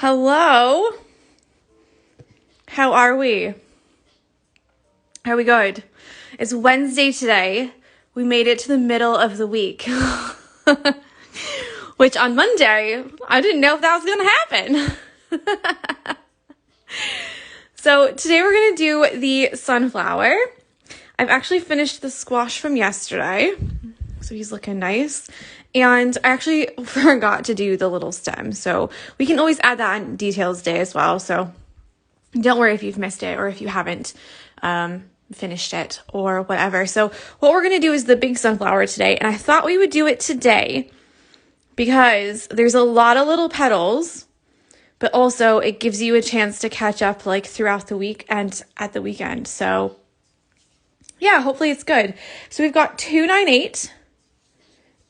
Hello. How are we? Are we good? It's Wednesday today. We made it to the middle of the week. Which on Monday, I didn't know if that was going to happen. So today we're going to do the sunflower. I've actually finished the squash from yesterday. So he's looking nice. And I actually forgot to do the little stem. So we can always add that in details day as well. So don't worry if you've missed it or if you haven't finished it or whatever. So what we're going to do is the big sunflower today. And I thought we would do it today because there's a lot of little petals, but also it gives you a chance to catch up like throughout the week and at the weekend. So yeah, hopefully it's good. So we've got 298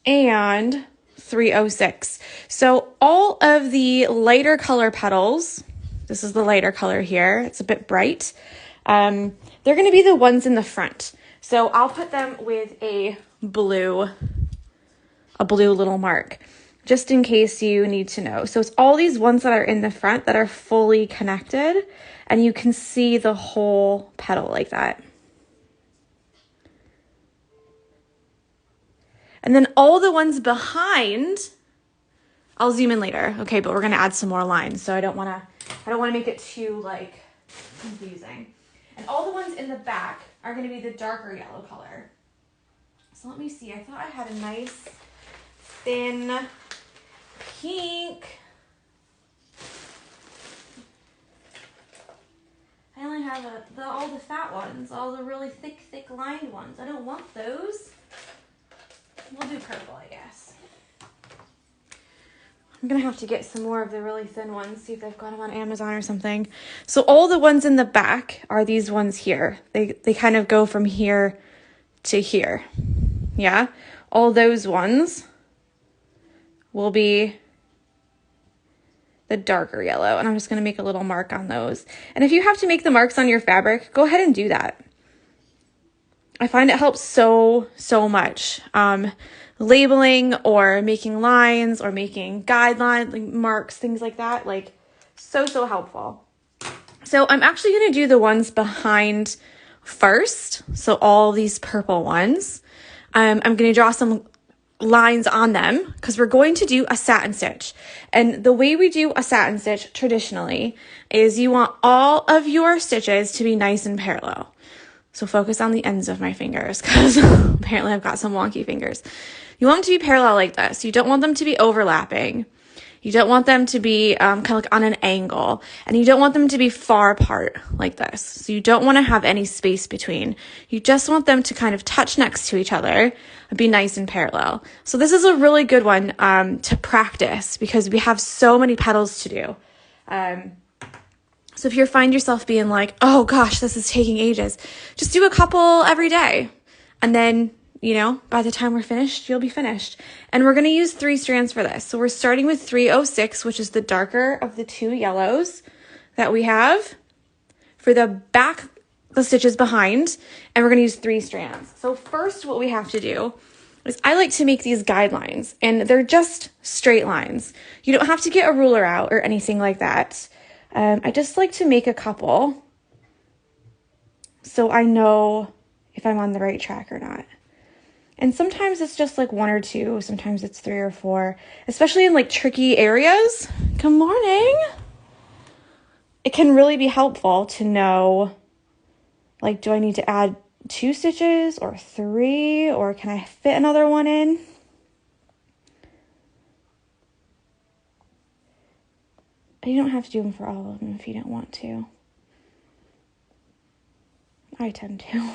and 306. So all of the lighter color petals, this is the lighter color here, it's a bit bright, they're going to be the ones in the front. So I'll put them with a blue little mark, just in case you need to know. So it's all these ones that are in the front that are fully connected, and you can see the whole petal like that. And then all the ones behind, I'll zoom in later, okay, but we're going to add some more lines, so I don't want to make it too like confusing. And all the ones in the back are going to be the darker yellow color. So let me see. I thought I had a nice thin pink. I only have all the fat ones, all the really thick lined ones. I don't want those. We'll do purple, I guess. I'm going to have to get some more of the really thin ones, see if they've got them on Amazon or something. So all the ones in the back are these ones here. They kind of go from here to here. Yeah? All those ones will be the darker yellow. And I'm just going to make a little mark on those. And if you have to make the marks on your fabric, go ahead and do that. I find it helps so much. Labeling or making lines or making guidelines, like marks, things like that, like so helpful. So I'm actually going to do the ones behind first. So all these purple ones. I'm going to draw some lines on them because we're going to do a satin stitch. And the way we do a satin stitch traditionally is you want all of your stitches to be nice and parallel. So focus on the ends of my fingers because apparently I've got some wonky fingers. You want them to be parallel like this. You don't want them to be overlapping. You don't want them to be kind of like on an angle. And you don't want them to be far apart like this. So you don't want to have any space between. You just want them to kind of touch next to each other and be nice and parallel. So this is a really good one to practice because we have so many petals to do. So if you find yourself being like, oh gosh, this is taking ages, just do a couple every day. And then, you know, by the time we're finished, you'll be finished. And we're going to use 3 strands for this. So we're starting with 306, which is the darker of the 2 yellows that we have for the stitches behind. And we're going to use 3 strands. So first what we have to do is I like to make these guidelines, and they're just straight lines. You don't have to get a ruler out or anything like that. I just like to make a couple so I know if I'm on the right track or not. And sometimes it's just like 1 or 2, sometimes it's 3 or 4, especially in like tricky areas. Good morning. It can really be helpful to know, like, do I need to add 2 stitches or 3, or can I fit another one in? You don't have to do them for all of them if you don't want to. I tend to.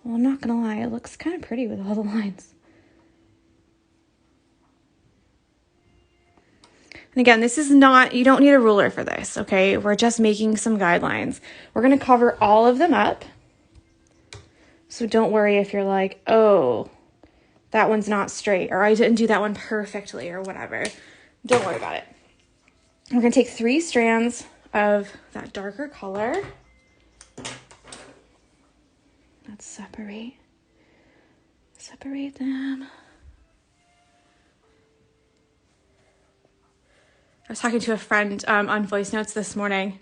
Well, I'm not gonna lie, it looks kind of pretty with all the lines. And again, this is not, you don't need a ruler for this, okay? We're just making some guidelines. We're gonna cover all of them up. So don't worry if you're like, oh, that one's not straight, or I didn't do that one perfectly, or whatever. Don't worry about it. We're going to take 3 strands of that darker color. Let's separate them. I was talking to a friend on voice notes this morning,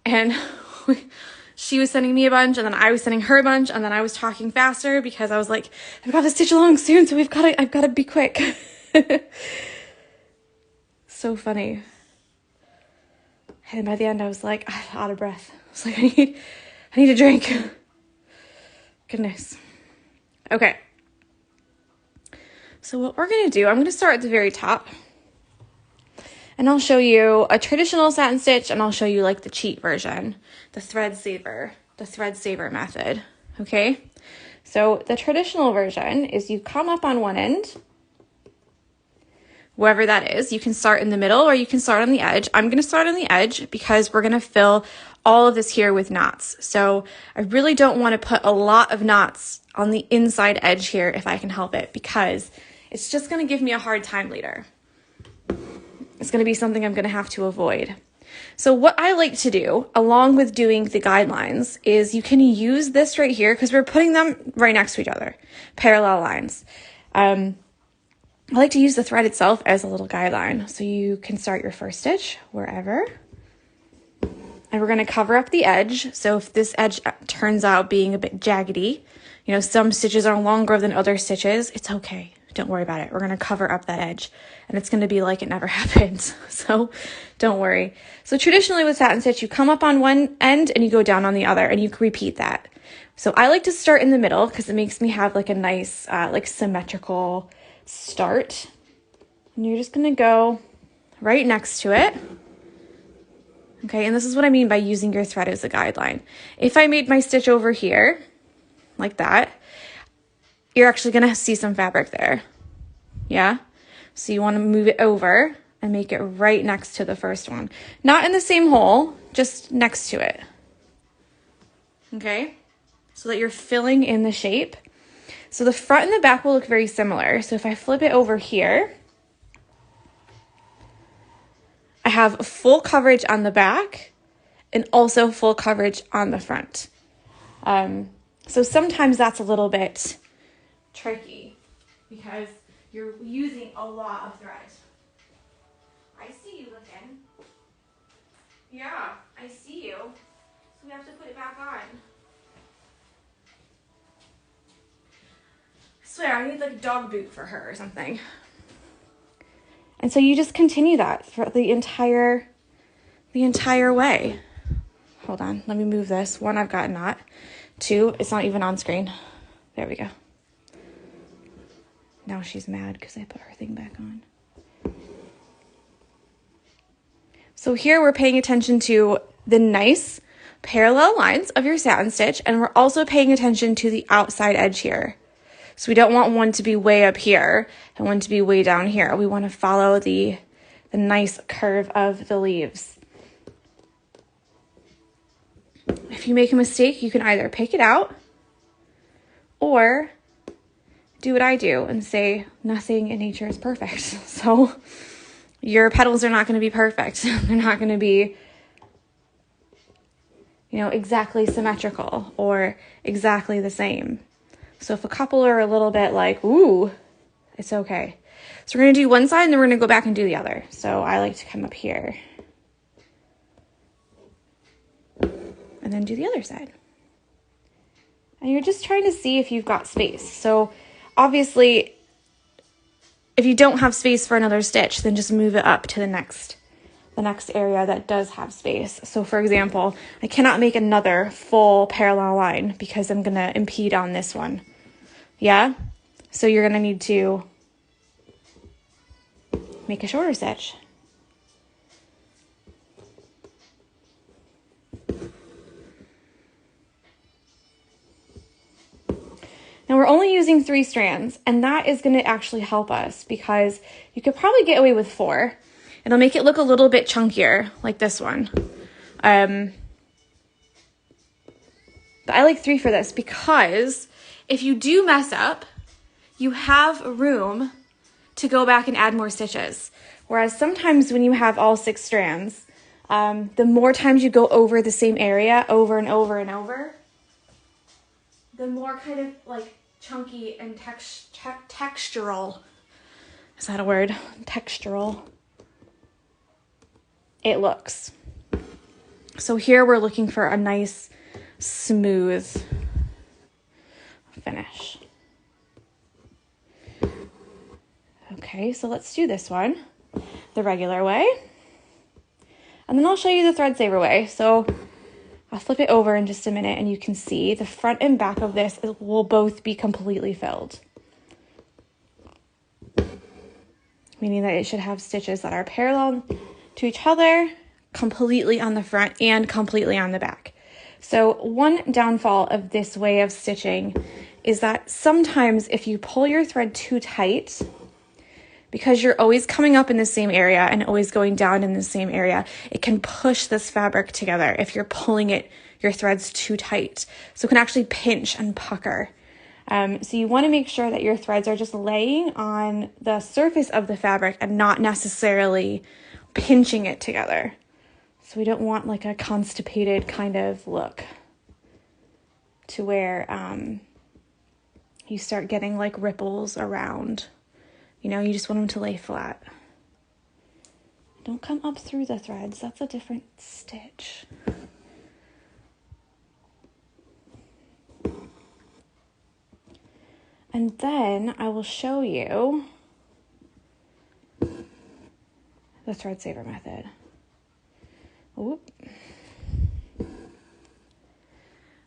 and she was sending me a bunch, and then I was sending her a bunch, and then I was talking faster because I was like, I've got to stitch along soon, so I've got to be quick. So funny. And by the end, I was like, I'm out of breath. I was like, I need a drink. Goodness. Okay. So what we're going to do, I'm going to start at the very top. And I'll show you a traditional satin stitch, and I'll show you like the cheat version, the thread saver method. Okay. So the traditional version is you come up on one end, wherever that is. You can start in the middle or you can start on the edge. I'm going to start on the edge because we're going to fill all of this here with knots. So I really don't want to put a lot of knots on the inside edge here if I can help it, because it's just going to give me a hard time later. It's going to be something I'm going to have to avoid. So what I like to do, along with doing the guidelines, is you can use this right here because we're putting them right next to each other, parallel lines. I like to use the thread itself as a little guideline. So you can start your first stitch wherever. And we're going to cover up the edge. So if this edge turns out being a bit jaggedy, you know, some stitches are longer than other stitches, it's okay. Don't worry about it. We're going to cover up that edge, and it's going to be like it never happened. So don't worry. So traditionally with satin stitch, you come up on one end and you go down on the other, and you can repeat that. So I like to start in the middle because it makes me have like a nice, like symmetrical start. And you're just going to go right next to it. Okay. And this is what I mean by using your thread as a guideline. If I made my stitch over here like that, you're actually going to see some fabric there. Yeah. So you want to move it over and make it right next to the first one. Not in the same hole, just next to it. Okay. So that you're filling in the shape. So the front and the back will look very similar. So if I flip it over here, I have full coverage on the back and also full coverage on the front. So sometimes that's a little bit tricky because you're using a lot of thread. I see you looking. Yeah, I see you. So we have to put it back on. I swear, I need like a dog boot for her or something. And so you just continue that for the entire way. Hold on, let me move this. One, I've got a knot. Two, it's not even on screen. There we go. Now she's mad because I put her thing back on. So here we're paying attention to the nice parallel lines of your satin stitch, and we're also paying attention to the outside edge here. So we don't want one to be way up here and one to be way down here. We want to follow the nice curve of the leaves. If you make a mistake, you can either pick it out or do what I do and say nothing in nature is perfect. So your petals are not going to be perfect. They're not going to be, you know, exactly symmetrical or exactly the same. So if a couple are a little bit like, ooh, it's okay. So we're going to do one side and then we're going to go back and do the other. So I like to come up here and then do the other side. And you're just trying to see if you've got space. So obviously, if you don't have space for another stitch, then just move it up to the next area that does have space. So for example, I cannot make another full parallel line because I'm going to impede on this one. Yeah? So you're going to need to make a shorter stitch. Now we're only using 3 strands, and that is going to actually help us because you could probably get away with 4. It'll make it look a little bit chunkier, like this one. But I like 3 for this because if you do mess up, you have room to go back and add more stitches. Whereas sometimes when you have all 6 strands, the more times you go over the same area over and over and over, the more kind of like chunky and textural, is that a word? Textural. it looks. So here we're looking for a nice smooth finish. Okay, so let's do this one the regular way. And then I'll show you the thread saver way. So I'll flip it over in just a minute and you can see the front and back of this will both be completely filled. Meaning that it should have stitches that are parallel to each other, completely on the front and completely on the back. So one downfall of this way of stitching is that sometimes if you pull your thread too tight, because you're always coming up in the same area and always going down in the same area, it can push this fabric together if you're pulling your threads too tight. So it can actually pinch and pucker. So you want to make sure that your threads are just laying on the surface of the fabric and not necessarily pinching it together. So we don't want like a constipated kind of look to where you start getting like ripples around. You know, you just want them to lay flat. Don't come up through the threads. That's a different stitch. And then I will show you the thread saver method. Oop.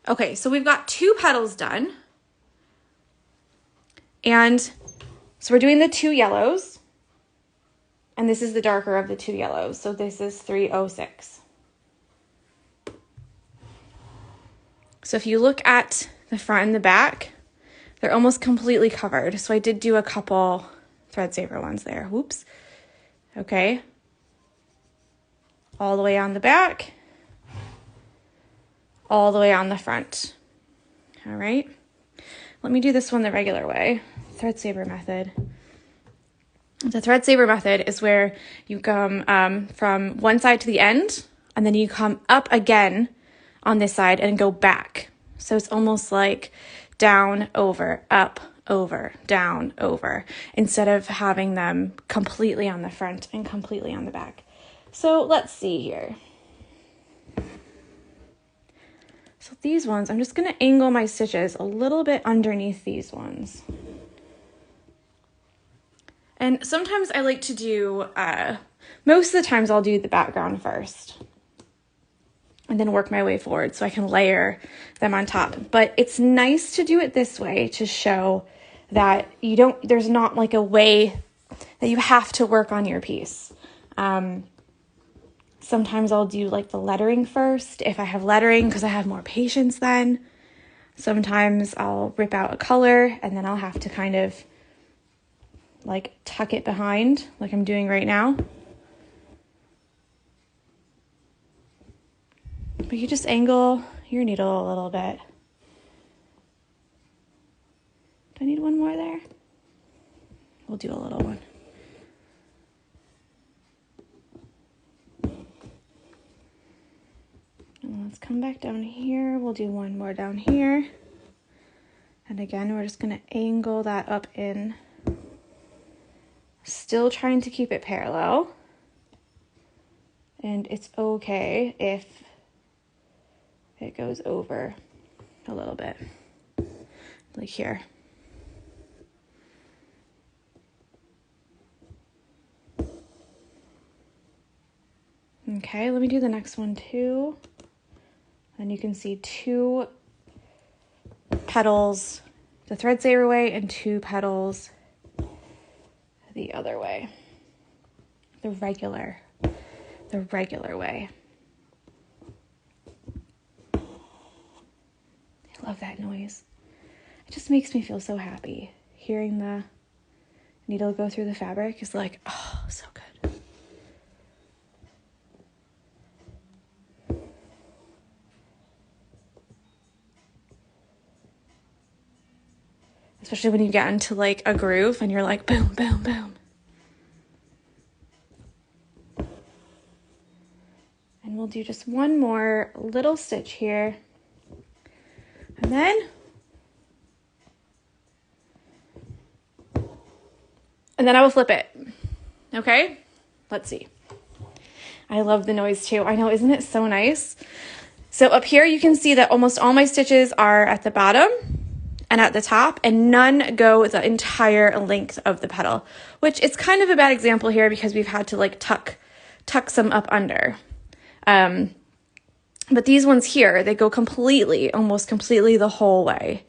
Okay, so we've got 2 petals done. And so we're doing the 2 yellows. And this is the darker of the 2 yellows. So this is 306. So if you look at the front and the back, they're almost completely covered. So I did do a couple thread saver ones there. Whoops. Okay. All the way on the back. All the way on the front. All right. Let me do this one the regular way. Thread saver method. The thread saver method is where you come from one side to the end, and then you come up again on this side and go back. So it's almost like down, over, up, over, down, over, instead of having them completely on the front and completely on the back. So let's see here. So these ones, I'm just going to angle my stitches a little bit underneath these ones. And sometimes I like to do, most of the times I'll do the background first and then work my way forward so I can layer them on top. But it's nice to do it this way to show that there's not like a way that you have to work on your piece. Sometimes I'll do like the lettering first if I have lettering because I have more patience then. Sometimes I'll rip out a color and then I'll have to kind of like tuck it behind like I'm doing right now. But you just angle your needle a little bit. Do I need one more there? We'll do a little one. And let's come back down here. We'll do one more down here. And again, we're just going to angle that up in. Still trying to keep it parallel. And it's okay if it goes over a little bit, like here. Okay, let me do the next one too. And you can see 2 petals the thread saver way and 2 petals the other way. The regular way. I love that noise. It just makes me feel so happy. Hearing the needle go through the fabric is like, oh, so good. Especially when you get into like a groove and you're like, boom, boom, boom. And we'll do just one more little stitch here. And then I will flip it. Okay, let's see. I love the noise too. I know, isn't it so nice? So up here you can see that almost all my stitches are at the bottom and at the top, and none go the entire length of the petal, which it's kind of a bad example here because we've had to like tuck some up under. But these ones here, they go completely, almost completely the whole way.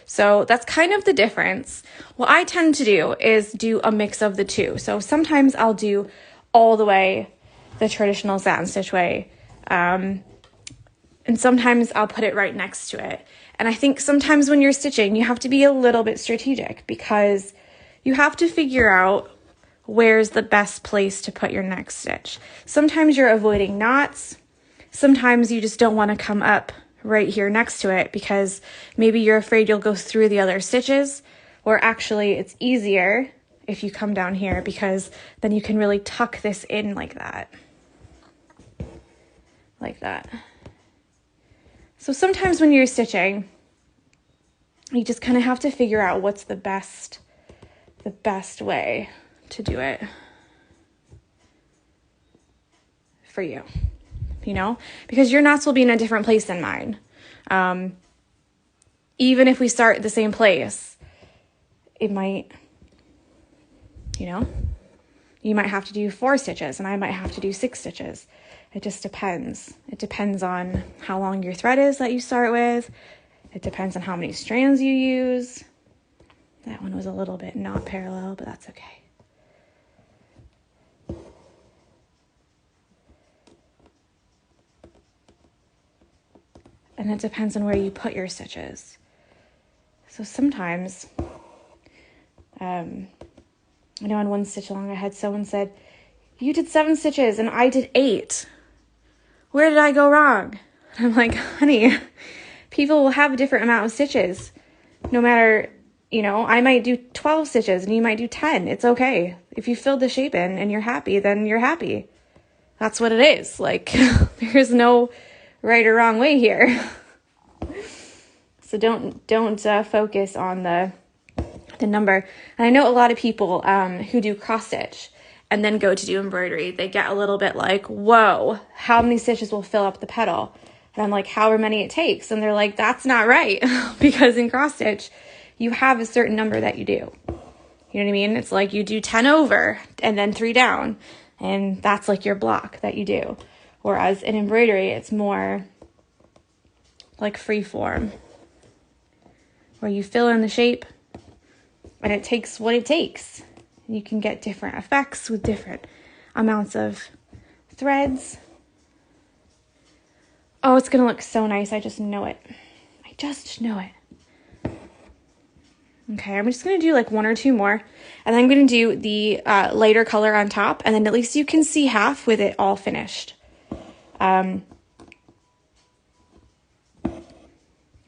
So that's kind of the difference. What I tend to do is do a mix of the two. So sometimes I'll do all the way the traditional satin stitch way. And sometimes I'll put it right next to it. And I think sometimes when you're stitching, you have to be a little bit strategic because you have to figure out where's the best place to put your next stitch. Sometimes you're avoiding knots. Sometimes you just don't want to come up right here next to it because maybe you're afraid you'll go through the other stitches, or actually it's easier if you come down here because then you can really tuck this in like that. Like that. So sometimes when you're stitching, you just kind of have to figure out what's the best way to do it for you, you know, because your knots will be in a different place than mine. Even if we start at the same place, it might, you know, you might have to do 4 stitches and I might have to do 6 stitches. It just depends. It depends on how long your thread is that you start with. It depends on how many strands you use. That one was a little bit not parallel, but that's okay. And it depends on where you put your stitches. So sometimes, I know on one stitch along I had someone said, you did 7 stitches and I did 8. Where did I go wrong? And I'm like, honey, people will have a different amount of stitches. No matter, you know, I might do 12 stitches and you might do 10. It's okay. If you filled the shape in and you're happy, then you're happy. That's what it is. Like, there's no right or wrong way here. So don't focus on the number. And I know a lot of people who do cross stitch and then go to do embroidery, they get a little bit like, whoa, how many stitches will fill up the petal? And I'm like, however many it takes. And they're like, that's not right. Because in cross stitch, you have a certain number that you do. You know what I mean? It's like you do 10 over and then 3 down. And that's like your block that you do. Whereas in embroidery, it's more like free form, where you fill in the shape and it takes what it takes. You can get different effects with different amounts of threads. Oh, it's going to look so nice. I just know it. I just know it. Okay, I'm just going to do like 1 or 2 more. And then I'm going to do the lighter color on top. And then at least you can see half with it all finished. And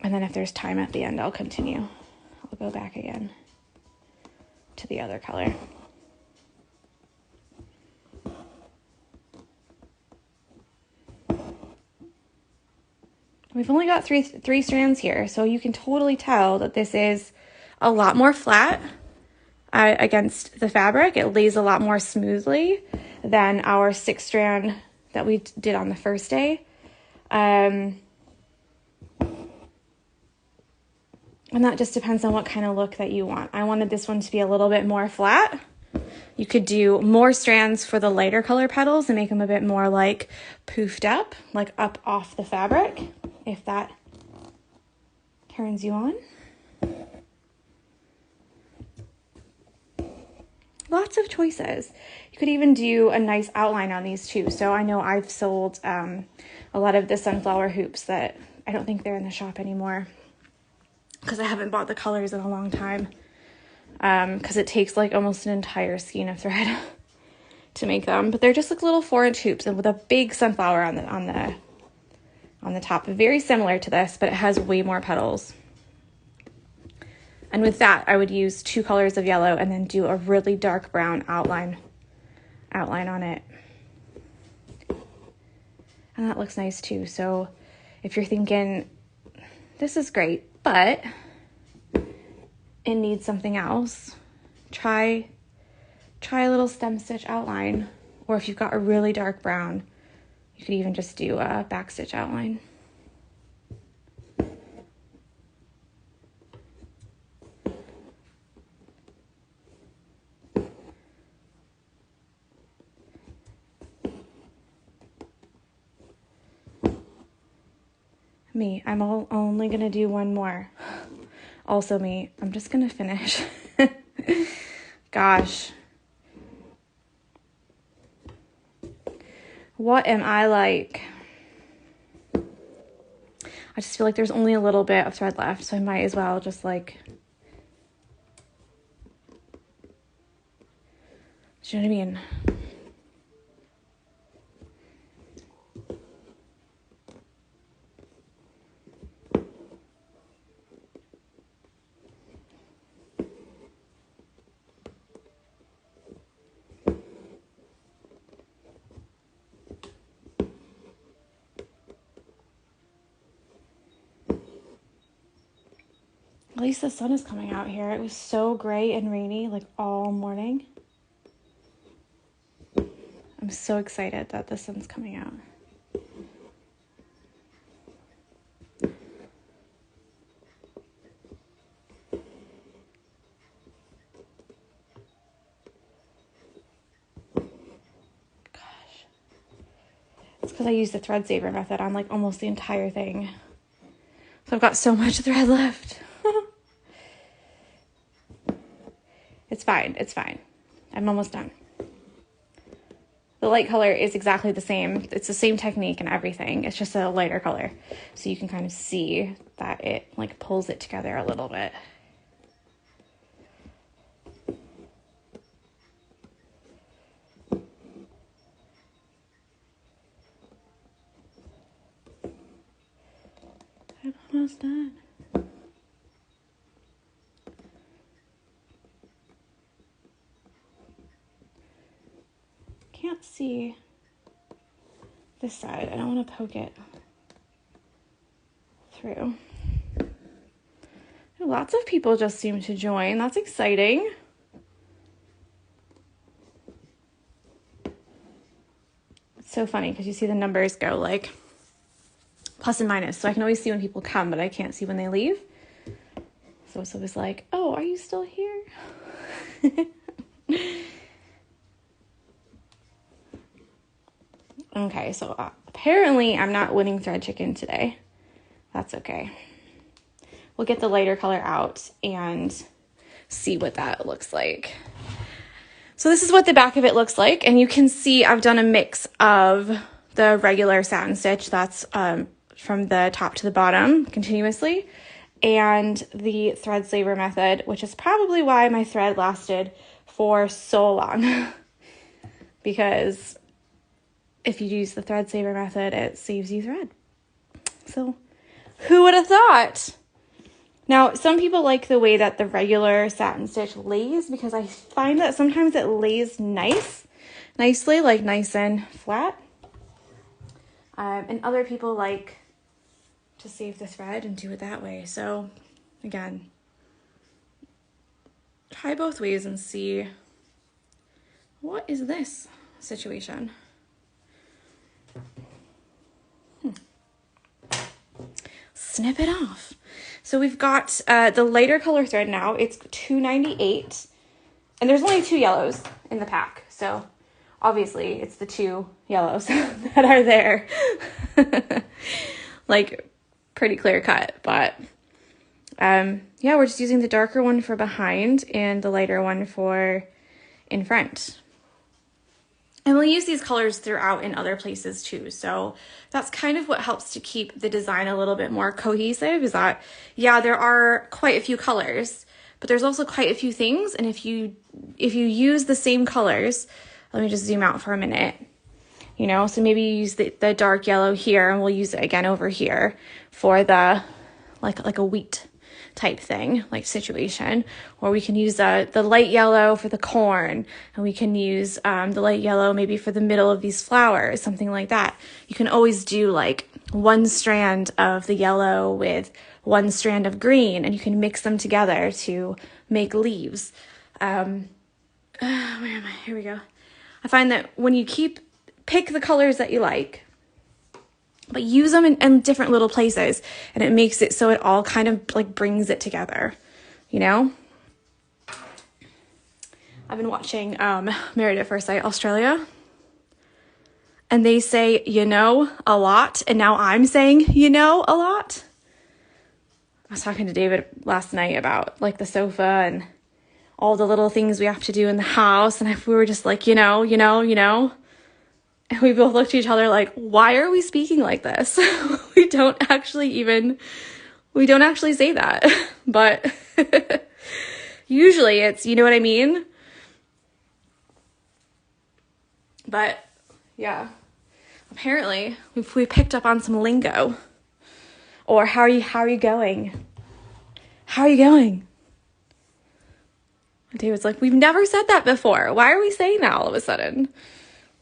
then if there's time at the end, I'll continue. I'll go back again to the other color. We've only got three strands here, so you can totally tell that this is a lot more flat against the fabric. It lays a lot more smoothly than our 6 strand that we did on the first day. And that just depends on what kind of look that you want. I wanted this one to be a little bit more flat. You could do more strands for the lighter color petals and make them a bit more like poofed up, like up off the fabric, if that turns you on. Lots of choices. You could even do a nice outline on these too. So I know I've sold a lot of the sunflower hoops that I don't think they're in the shop anymore, because I haven't bought the colors in a long time, because it takes like almost an entire skein of thread to make them. But they're just like little 4-inch hoops and with a big sunflower on the top. Very similar to this, but it has way more petals. And with that, I would use 2 colors of yellow and then do a really dark brown outline on it. And that looks nice too. So if you're thinking, this is great, but it needs something else, try a little stem stitch outline. Or if you've got a really dark brown, You could even just do a backstitch outline. Me, I'm only gonna do one more. Also me, I'm just gonna finish. Gosh. What am I like? I just feel like there's only a little bit of thread left, so I might as well just like, do you know what I mean? At least the sun is coming out here. It was so gray and rainy like all morning. I'm so excited that the sun's coming out. Gosh. It's because I used the thread saver method on like almost the entire thing. So I've got so much thread left. It's fine. It's fine. I'm almost done. The light color is exactly the same. It's the same technique and everything. It's just a lighter color. So you can kind of see that it like pulls it together a little bit. I'm almost done. Can't see this side. I don't want to poke it through. Lots of people just seem to join. That's exciting. It's so funny because you see the numbers go like plus and minus. So I can always see when people come, but I can't see when they leave. So it's always like, oh, are you still here? Okay, so apparently I'm not winning thread chicken today. That's okay. We'll get the lighter color out and see what that looks like. So this is what the back of it looks like. And you can see I've done a mix of the regular satin stitch that's from the top to the bottom continuously, and the thread saver method, which is probably why my thread lasted for so long. Because if you use the thread saver method, it saves you thread. So who would have thought? Now, some people like the way that the regular satin stitch lays, because I find that sometimes it lays nicely, like nice and flat. And other people like to save the thread and do it that way. So again, try both ways and see, what is this situation? Snip it off. So we've got the lighter color thread now. It's $2.98, and there's only 2 yellows in the pack. So obviously it's the 2 yellows that are there. Like pretty clear cut, but yeah, we're just using the darker one for behind and the lighter one for in front. And we'll use these colors throughout in other places too. So that's kind of what helps to keep the design a little bit more cohesive, is that, yeah, there are quite a few colors, but there's also quite a few things. And if you use the same colors, let me just zoom out for a minute, you know, so maybe you use the dark yellow here, and we'll use it again over here for the, like a wheat type thing, like situation, or we can use the light yellow for the corn, and we can use the light yellow maybe for the middle of these flowers, something like that. You can always do like one strand of the yellow with one strand of green, and you can mix them together to make leaves. Where am I? Here we go. I find that when you pick the colors that you like, but use them in different little places, and it makes it so it all kind of like brings it together, you know? I've been watching Married at First Sight Australia, and they say, you know, a lot, and now I'm saying, you know, a lot. I was talking to David last night about like the sofa and all the little things we have to do in the house, and if we were just like, you know, and we both looked at each other like, why are we speaking like this? we don't actually say that, but usually it's, you know what I mean? But yeah, apparently we picked up on some lingo. Or how are you going? How are you going? David's like, we've never said that before. Why are we saying that all of a sudden?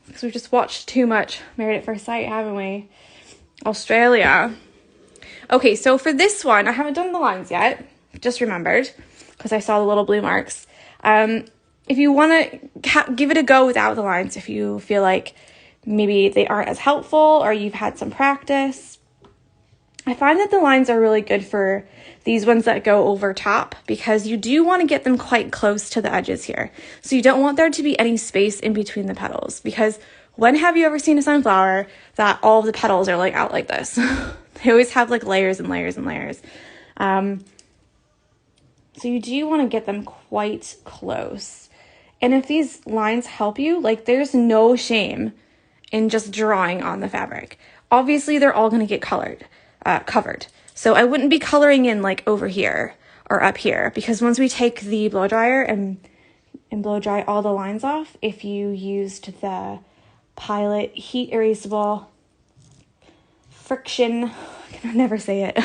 Because we've just watched too much Married at First Sight, haven't we? Australia. Okay, so for this one, I haven't done the lines yet. Just remembered, because I saw the little blue marks. If you want to give it a go without the lines, if you feel like maybe they aren't as helpful or you've had some practice, I find that the lines are really good for these ones that go over top, because you do want to get them quite close to the edges here. So you don't want there to be any space in between the petals, because when have you ever seen a sunflower that all of the petals are like out like this? They always have like layers and layers and layers. So you do want to get them quite close. And if these lines help you, like there's no shame in just drawing on the fabric. Obviously, they're all going to get covered. So I wouldn't be coloring in like over here or up here, because once we take the blow dryer and blow dry all the lines off, if you used the Pilot heat erasable friction, I can never say it,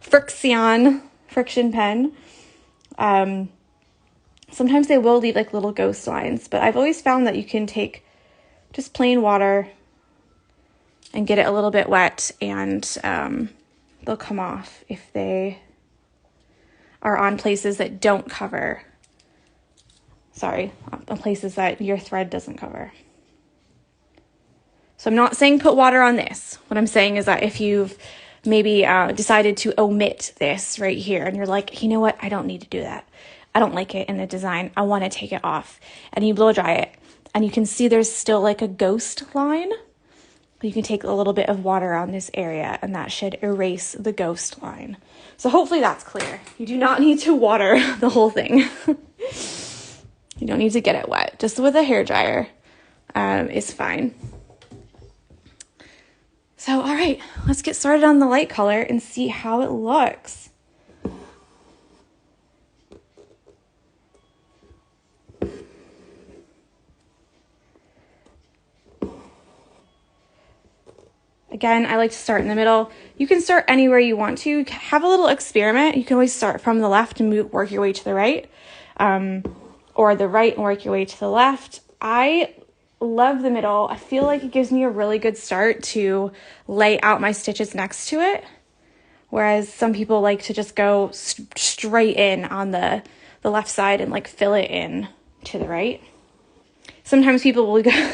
friction pen, sometimes they will leave like little ghost lines, but I've always found that you can take just plain water and get it a little bit wet, and they'll come off if they are on places that don't cover. Sorry, on places that your thread doesn't cover. So I'm not saying put water on this. What I'm saying is that if you've maybe decided to omit this right here, and you're like, you know what, I don't need to do that. I don't like it in the design. I want to take it off. And you blow dry it, and you can see there's still like a ghost line. You can take a little bit of water on this area, and that should erase the ghost line. So hopefully that's clear. You do not need to water the whole thing. You don't need to get it wet. Just with a hairdryer is fine. So, all right, let's get started on the light color and see how it looks. Again, I like to start in the middle. You can start anywhere you want to. Have a little experiment. You can always start from the left and work your way to the right, or the right and work your way to the left. I love the middle. I feel like it gives me a really good start to lay out my stitches next to it, whereas some people like to just go straight in on the left side and like fill it in to the right. Sometimes people will go...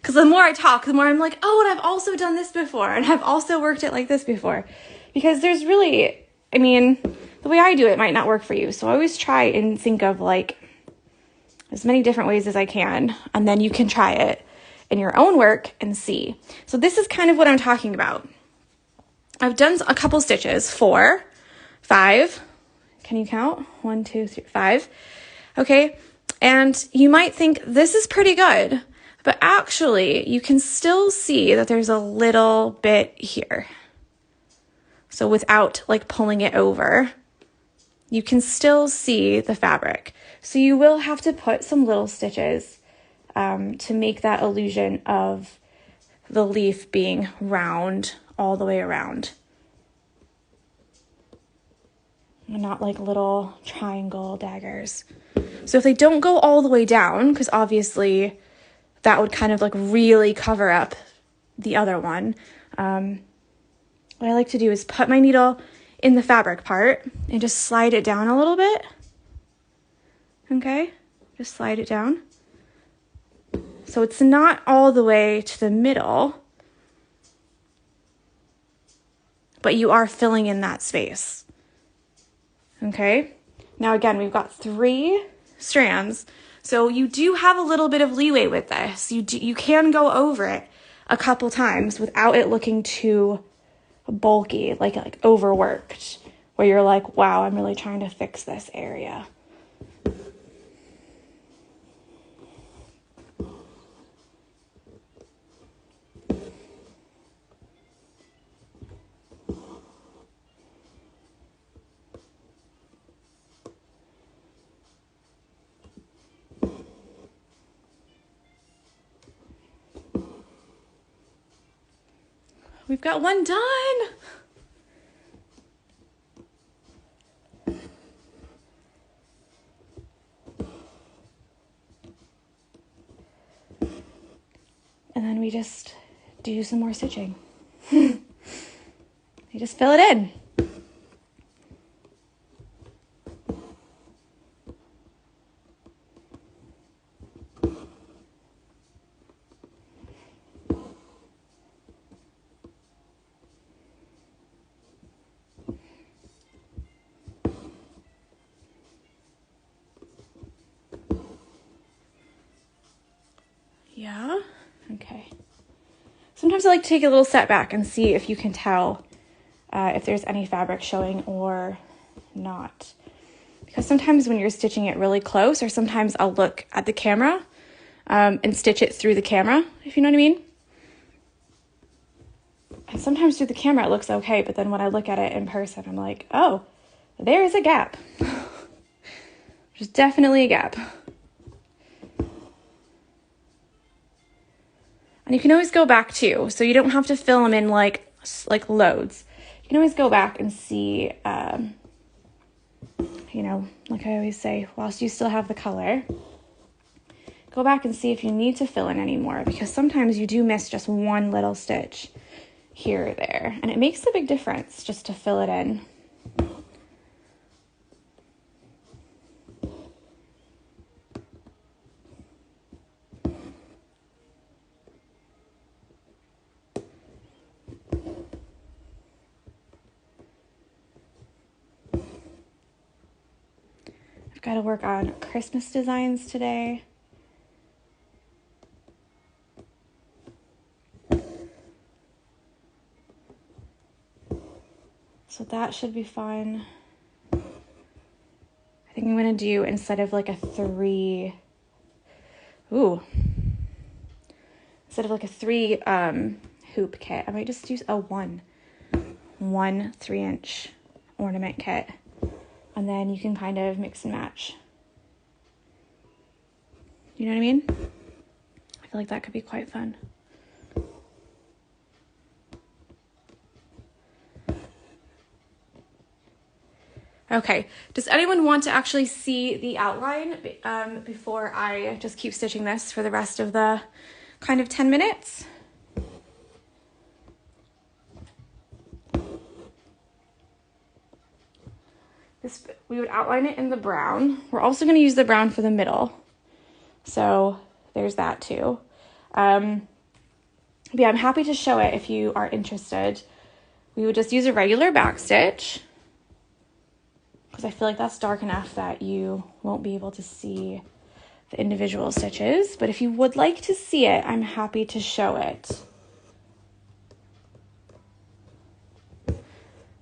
Because the more I talk, the more I'm like, oh, and I've also done this before, and I've also worked it like this before. Because there's really, I mean, the way I do it might not work for you. So I always try and think of like as many different ways as I can, and then you can try it in your own work and see. So this is kind of what I'm talking about. I've done a couple stitches, 4, 5. Can you count? 1, 2, 3, 5. Okay. And you might think this is pretty good. But actually, you can still see that there's a little bit here. So without like pulling it over, you can still see the fabric. So you will have to put some little stitches to make that illusion of the leaf being round all the way around. And not like little triangle daggers. So if they don't go all the way down, because obviously that would kind of like really cover up the other one. What I like to do is put my needle in the fabric part and just slide it down a little bit. Okay, just slide it down. So it's not all the way to the middle, but you are filling in that space. Okay, now again, we've got 3 strands, so you do have a little bit of leeway with this. You can go over it a couple times without it looking too bulky, like overworked, where you're like, wow, I'm really trying to fix this area. We've got one done. And then we just do some more stitching. You just fill it in. Yeah, okay. Sometimes I like to take a little step back and see if you can tell if there's any fabric showing or not. Because sometimes when you're stitching it really close, or sometimes I'll look at the camera and stitch it through the camera, if you know what I mean. And sometimes through the camera it looks okay, but then when I look at it in person, I'm like, oh, there is a gap. There's definitely a gap. And you can always go back too, so you don't have to fill them in like loads. You can always go back and see, you know, like I always say, whilst you still have the color, go back and see if you need to fill in any more, because sometimes you do miss just one little stitch here or there, and it makes a big difference just to fill it in. Got to work on Christmas designs today. So that should be fun. I think I'm going to do, instead of like a 3, instead of like a 3 hoop kit, I might just use a 1 3-inch ornament kit. And then you can kind of mix and match. You know what I mean? I feel like that could be quite fun. Okay, does anyone want to actually see the outline before I just keep stitching this for the rest of the kind of 10 minutes? We would outline it in the brown. We're also going to use the brown for the middle. So there's that too. But yeah, I'm happy to show it if you are interested. We would just use a regular backstitch, because I feel like that's dark enough that you won't be able to see the individual stitches. But if you would like to see it, I'm happy to show it.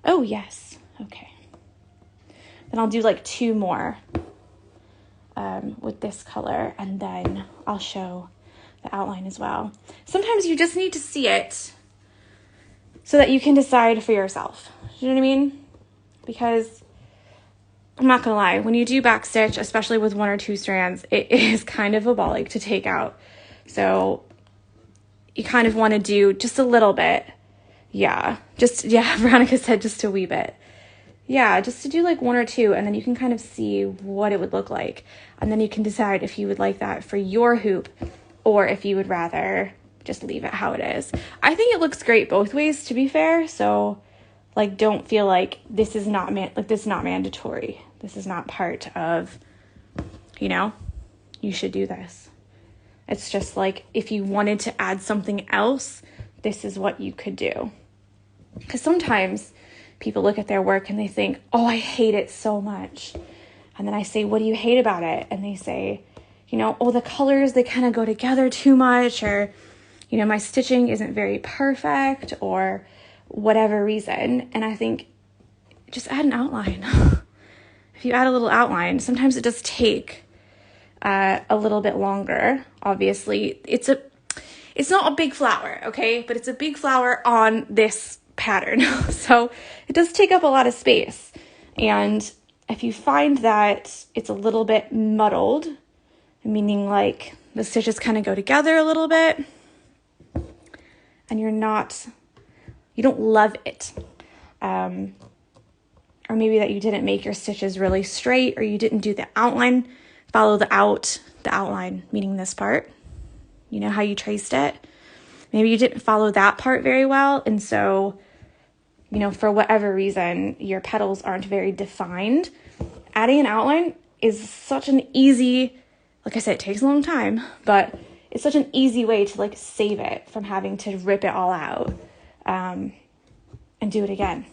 Oh, yes. Okay. Then I'll do like 2 more with this color, and then I'll show the outline as well. Sometimes you just need to see it so that you can decide for yourself. You know what I mean? Because I'm not gonna lie, when you do backstitch, especially with 1 or 2 strands, it is kind of a ball to take out. So you kind of want to do just a little bit. Yeah, Veronica said just a wee bit. Yeah, just to do like 1 or 2, and then you can kind of see what it would look like. And then you can decide if you would like that for your hoop, or if you would rather just leave it how it is. I think it looks great both ways, to be fair. So like, don't feel like this is not mandatory. This is not part of, you know, you should do this. It's just like, if you wanted to add something else, this is what you could do. Because sometimes people look at their work and they think, oh, I hate it so much. And then I say, what do you hate about it? And they say, you know, oh, the colors, they kind of go together too much, or, you know, my stitching isn't very perfect, or whatever reason. And I think, just add an outline. If you add a little outline, sometimes it does take a little bit longer. Obviously, it's not a big flower, okay? But it's a big flower on this pattern. So it does take up a lot of space. And if you find that it's a little bit muddled, meaning like the stitches kind of go together a little bit, and you don't love it, or maybe that you didn't make your stitches really straight, or you didn't do the outline, follow the outline, meaning this part, you know how you traced it. Maybe you didn't follow that part very well, and so, you know, for whatever reason, your petals aren't very defined. Adding an outline is such an easy, like I said, it takes a long time, but it's such an easy way to like save it from having to rip it all out, and do it again.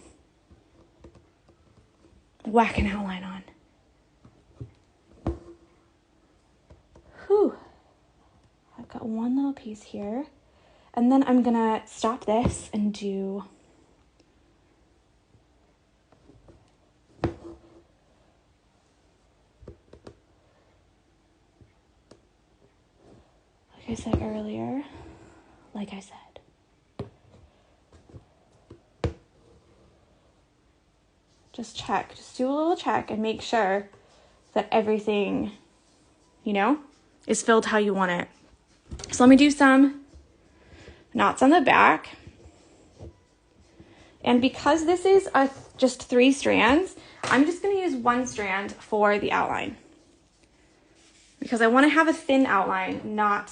Whack an outline on. Whew. I've got one little piece here. And then I'm gonna stop this and do like I said earlier, just do a little check and make sure that everything, you know, is filled how you want it. So let me do some knots on the back. And because this is just 3 strands, I'm just going to use 1 strand for the outline, because I want to have a thin outline, not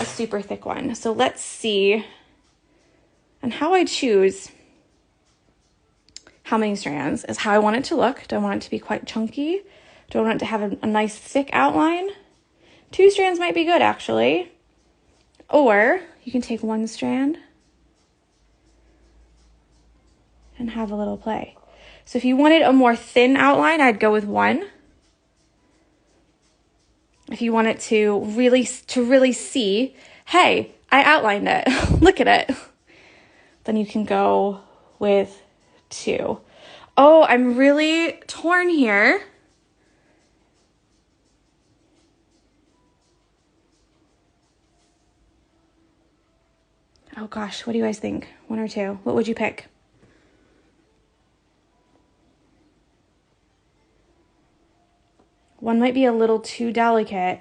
a super thick one. So let's see, and how I choose how many strands is how I want it to look. Do I want it to be quite chunky? Do I want it to have a nice thick outline? 2 strands might be good, actually. Or you can take 1 strand and have a little play. So if you wanted a more thin outline, I'd go with 1. If you want it to really see, hey, I outlined it, look at it, then you can go with 2. Oh, I'm really torn here. Oh gosh, what do you guys think? 1 or 2? What would you pick? One might be a little too delicate,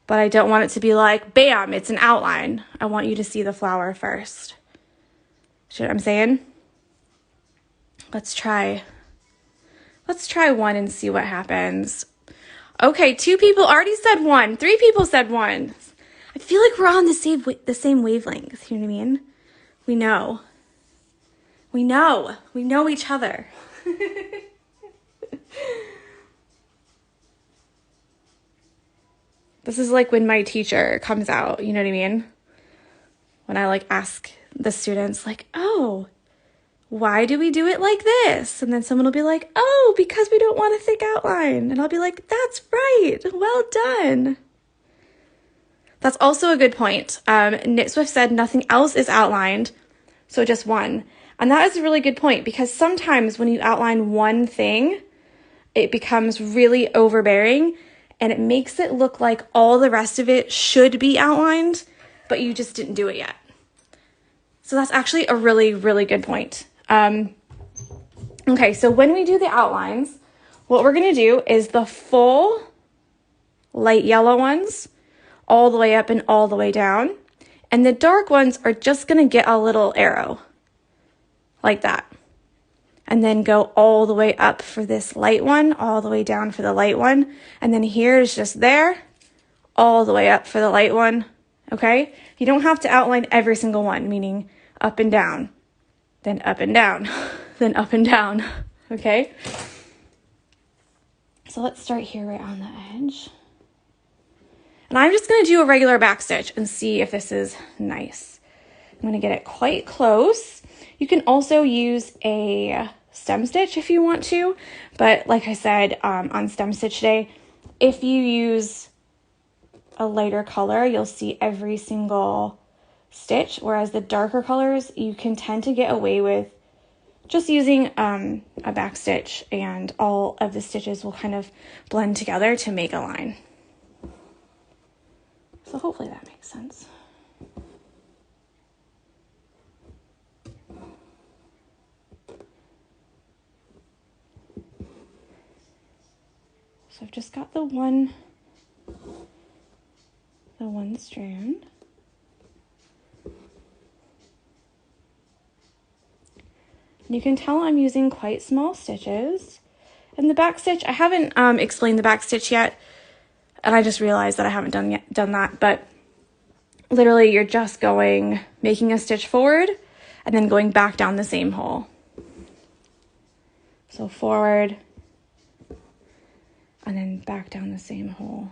but I don't want it to be like, bam, it's an outline. I want you to see the flower first. See what I'm saying? Let's try 1 and see what happens. Okay, 2 people already said 1. 3 people said 1. I feel like we're on the same wavelength. You know what I mean? We know each other. This is like when my teacher comes out, you know what I mean? When I like ask the students like, oh, why do we do it like this? And then someone will be like, oh, because we don't want a thick outline. And I'll be like, that's right. Well done. That's also a good point. Knit Swift said nothing else is outlined, so just 1. And that is a really good point, because sometimes when you outline 1 thing, it becomes really overbearing and it makes it look like all the rest of it should be outlined, but you just didn't do it yet. So that's actually a really, really good point. Okay, so when we do the outlines, what we're going to do is the full light yellow ones all the way up and all the way down. And the dark ones are just going to get a little arrow like that. And then go all the way up for this light one, all the way down for the light one. And then here is just there, all the way up for the light one, okay? You don't have to outline every single one, meaning up and down, then up and down, then up and down, okay? So let's start here right on the edge. And I'm just gonna do a regular backstitch and see if this is nice. I'm gonna get it quite close. You can also use a stem stitch if you want to, but like I said, on stem stitch day, if you use a lighter color, you'll see every single stitch, whereas the darker colors, you can tend to get away with just using a back stitch, and all of the stitches will kind of blend together to make a line. So hopefully that makes sense. So I've just got the one strand. And you can tell I'm using quite small stitches. And the back stitch, I haven't explained the back stitch yet, and I just realized that I haven't done that, but literally you're just making a stitch forward and then going back down the same hole. So forward and then back down the same hole.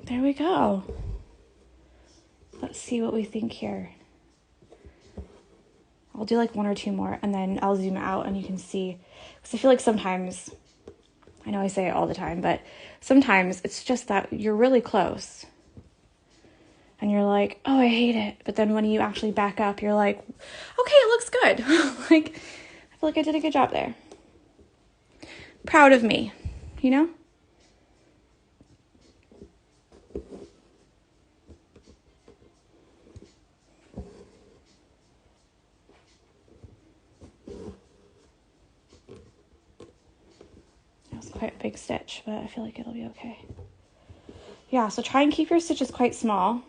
There we go. Let's see what we think here. I'll do like one or two more and then I'll zoom out and you can see, because I feel like sometimes, I know I say it all the time, but sometimes it's just that you're really close and you're like, oh, I hate it. But then when you actually back up, you're like, okay, it looks good. Like, I feel like I did a good job there. Proud of me, you know? Quite a big stitch, but I feel like it'll be okay. Yeah, so try and keep your stitches quite small,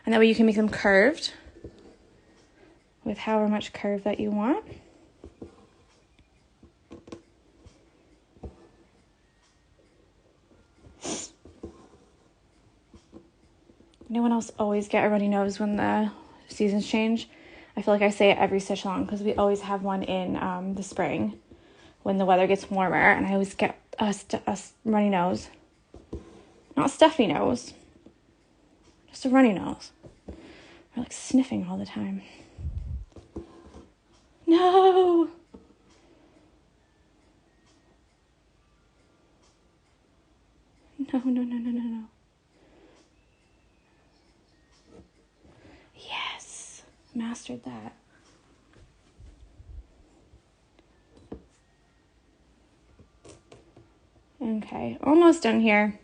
and that way you can make them curved with however much curve that you want. Anyone else always get a runny nose when the seasons change? I feel like I say it every stitch along because we always have one in the spring when the weather gets warmer, and I always get a runny nose. Not a stuffy nose, just a runny nose. Or like sniffing all the time. No! No. Yes, mastered that. Okay, almost done here.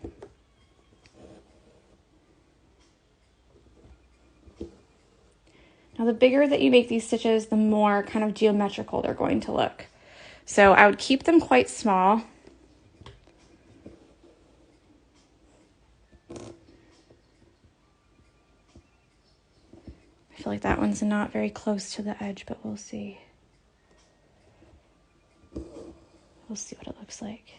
Now the bigger that you make these stitches, the more kind of geometrical they're going to look. So I would keep them quite small. I feel like that one's not very close to the edge, but we'll see. We'll see what it looks like.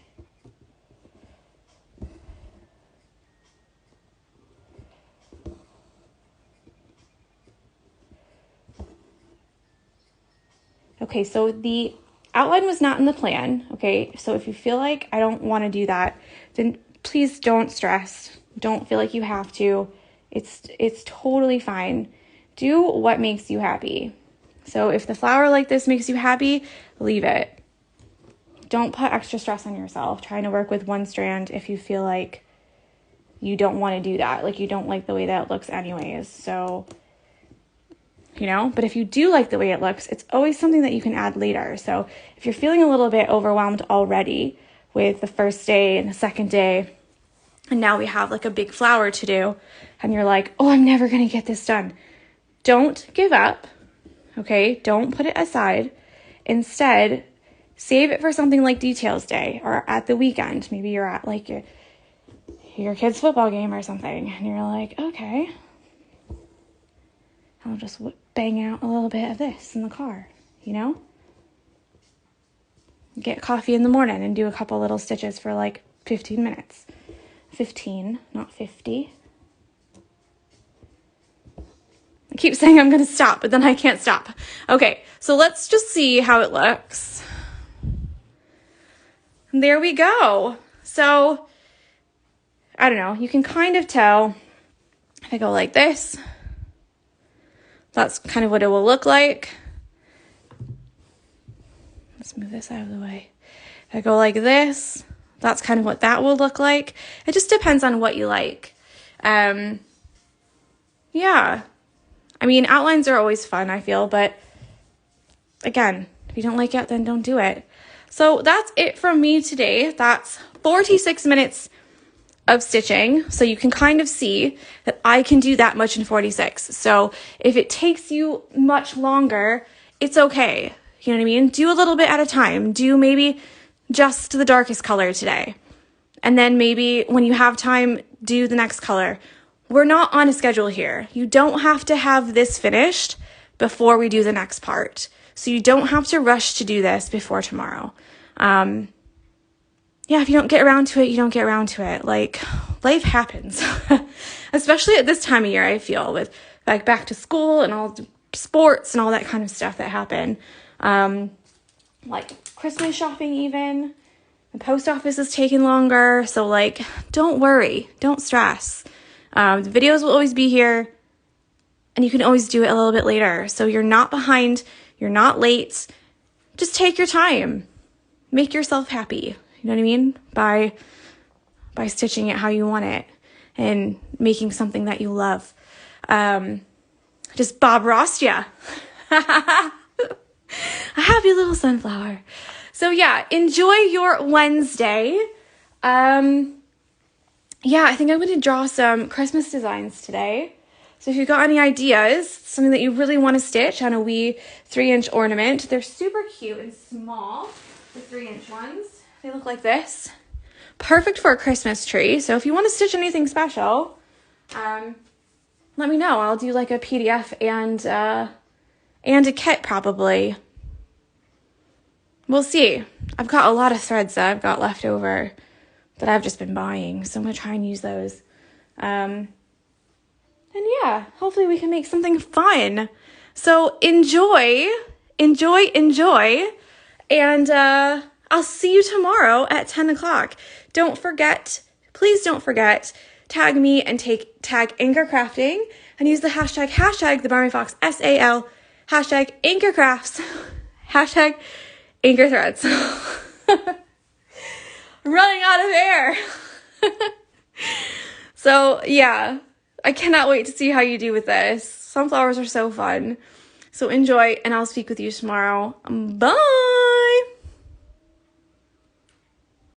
Okay, so the outline was not in the plan, okay? So if you feel like I don't want to do that, then please don't stress. Don't feel like you have to. It's totally fine. Do what makes you happy. So if the flower like this makes you happy, leave it. Don't put extra stress on yourself trying to work with one strand if you feel like you don't want to do that. Like you don't like the way that it looks anyways. So, you know, but if you do like the way it looks, it's always something that you can add later. So if you're feeling a little bit overwhelmed already with the first day and the second day, and now we have like a big flower to do, and you're like, oh, I'm never going to get this done. Don't give up, okay? Don't put it aside. Instead, save it for something like Details Day or at the weekend. Maybe you're at like your kid's football game or something, and you're like, okay, I'll just bang out a little bit of this in the car, you know? Get coffee in the morning and do a couple little stitches for like 15 minutes. 15, not 50. I keep saying I'm going to stop, but then I can't stop. Okay, so let's just see how it looks. There we go. So, I don't know, you can kind of tell if I go like this, that's kind of what it will look like. Let's move this out of the way. If I go like this, that's kind of what that will look like. It just depends on what you like. Yeah. I mean, outlines are always fun, I feel, but again, if you don't like it, then don't do it. So that's it from me today. That's 46 minutes of stitching. So you can kind of see that I can do that much in 46. So if it takes you much longer, it's okay. You know what I mean? Do a little bit at a time. Do maybe just the darkest color today. And then maybe when you have time, do the next color. We're not on a schedule here. You don't have to have this finished before we do the next part. So you don't have to rush to do this before tomorrow. Yeah, if you don't get around to it, you don't get around to it. Like, life happens. Especially at this time of year, I feel, with like back to school and all the sports and all that kind of stuff that happen. Like Christmas shopping even. The post office is taking longer. So like, don't worry. Don't stress. The videos will always be here. And you can always do it a little bit later. So you're not behind. You're not late. Just take your time. Make yourself happy. You know what I mean? By stitching it how you want it and making something that you love. Just Bob Rossed ya. A happy little sunflower. So yeah, enjoy your Wednesday. Yeah, I think I'm going to draw some Christmas designs today. So if you've got any ideas, something that you really want to stitch on a wee 3-inch ornament, they're super cute and small, the 3-inch ones. They look like this. Perfect for a Christmas tree. So if you want to stitch anything special, let me know. I'll do like a PDF and a kit probably. We'll see. I've got a lot of threads that I've got left over that I've just been buying. So I'm going to try and use those. And yeah, hopefully we can make something fun. So enjoy. And I'll see you tomorrow at 10 o'clock. Please don't forget, tag me and tag Anchor Crafting and use the hashtag the Barmy Fox SAL, hashtag Anchor Crafts, hashtag Anchor Threads. Running out of air. So yeah, I cannot wait to see how you do with this. Sunflowers are so fun. So enjoy, and I'll speak with you tomorrow. Bye.